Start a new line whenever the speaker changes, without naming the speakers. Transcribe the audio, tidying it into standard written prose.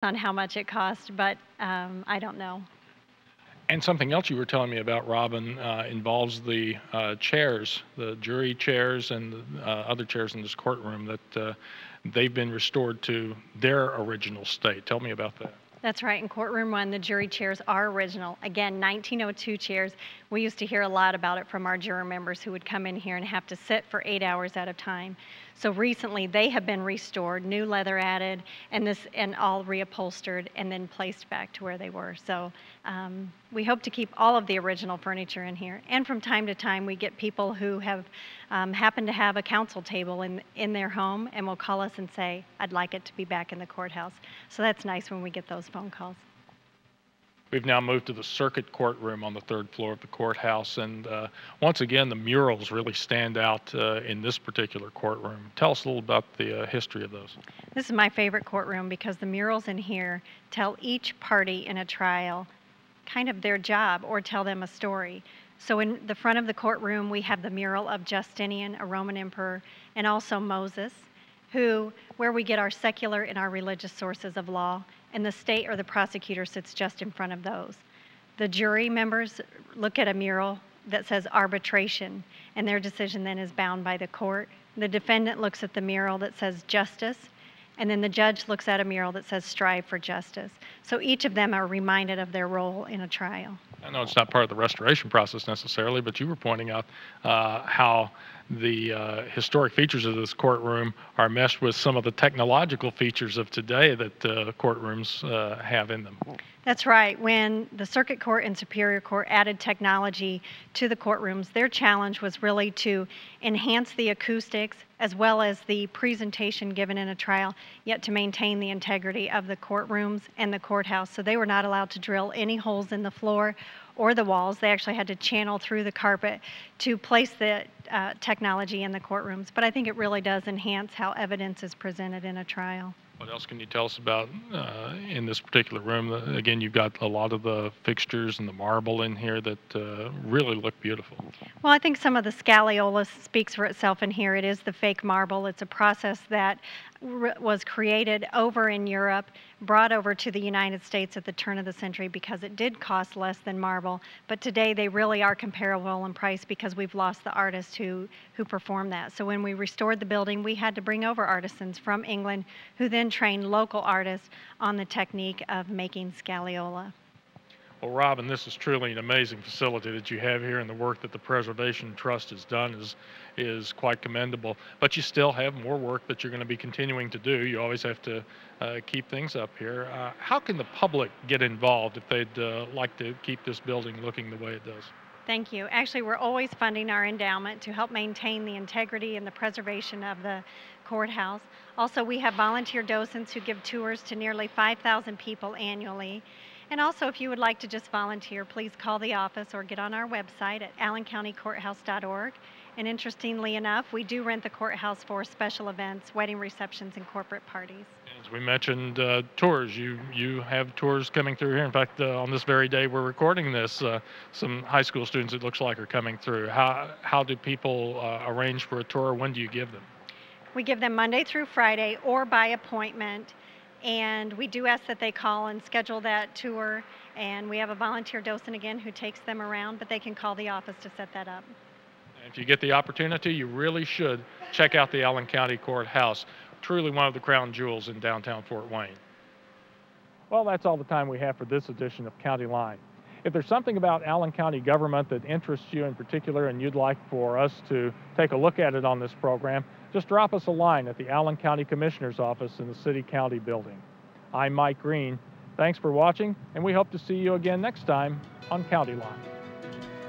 on how much it cost, but I don't know.
And something else you were telling me about, Robin, involves the chairs, the jury chairs and the other chairs in this courtroom, that they've been restored to their original state. Tell me about that.
That's right. In courtroom 1, the jury chairs are original. Again, 1902 chairs. We used to hear a lot about it from our juror members who would come in here and have to sit for 8 hours at a time. So recently they have been restored, new leather added, and all reupholstered and then placed back to where they were. So we hope to keep all of the original furniture in here. And from time to time we get people who have happened to have a counsel table in their home and will call us and say, I'd like it to be back in the courthouse. So that's nice when we get those phone calls.
We've now moved to the circuit courtroom on the 3rd floor of the courthouse, and once again the murals really stand out in this particular courtroom. Tell us a little about the history of those.
This is my favorite courtroom because the murals in here tell each party in a trial kind of their job or tell them a story. So in the front of the courtroom we have the mural of Justinian, a Roman emperor, and also Moses, where we get our secular and our religious sources of law, and the state or the prosecutor sits just in front of those. The jury members look at a mural that says arbitration, and their decision then is bound by the court. The defendant looks at the mural that says justice, and then the judge looks at a mural that says strive for justice. So each of them are reminded of their role in a trial.
I know it's not part of the restoration process necessarily, but you were pointing out how the historic features of this courtroom are meshed with some of the technological features of today that courtrooms have in them.
That's right. When the Circuit Court and Superior Court added technology to the courtrooms, their challenge was really to enhance the acoustics as well as the presentation given in a trial, yet to maintain the integrity of the courtrooms and the courthouse. So they were not allowed to drill any holes in the floor or the walls. They actually had to channel through the carpet to place the technology in the courtrooms. But I think it really does enhance how evidence is presented in a trial.
What else can you tell us about in this particular room? Again, you've got a lot of the fixtures and the marble in here that really look beautiful.
Well, I think some of the scagliola speaks for itself in here. It is the fake marble. It's a process that was created over in Europe, brought over to the United States at the turn of the century because it did cost less than marble. But today they really are comparable in price because we've lost the artists who performed that. So when we restored the building, we had to bring over artisans from England who then trained local artists on the technique of making scagliola.
Well, Robin, this is truly an amazing facility that you have here, and the work that the Preservation Trust has done is quite commendable. But you still have more work that you're going to be continuing to do. You always have to keep things up here. How can the public get involved if they'd like to keep this building looking the way it does?
Thank you. Actually, we're always funding our endowment to help maintain the integrity and the preservation of the courthouse. Also, we have volunteer docents who give tours to nearly 5,000 people annually. And also, if you would like to just volunteer, please call the office or get on our website at allencountycourthouse.org. And interestingly enough, we do rent the courthouse for special events, wedding receptions, and corporate parties.
As we mentioned, tours. You have tours coming through here. In fact, on this very day we're recording this, some high school students, it looks like, are coming through. How do people arrange for a tour? When do you give them?
We give them Monday through Friday or by appointment. And we do ask that they call and schedule that tour. And we have a volunteer docent again who takes them around, but they can call the office to set that up.
If you get the opportunity, you really should check out the Allen County Courthouse. Truly one of the crown jewels in downtown Fort Wayne. Well, that's all the time we have for this edition of County Line. If there's something about Allen County government that interests you in particular and you'd like for us to take a look at it on this program, just drop us a line at the Allen County Commissioner's office in the City County building. I'm Mike Green. Thanks for watching, and we hope to see you again next time on County Line.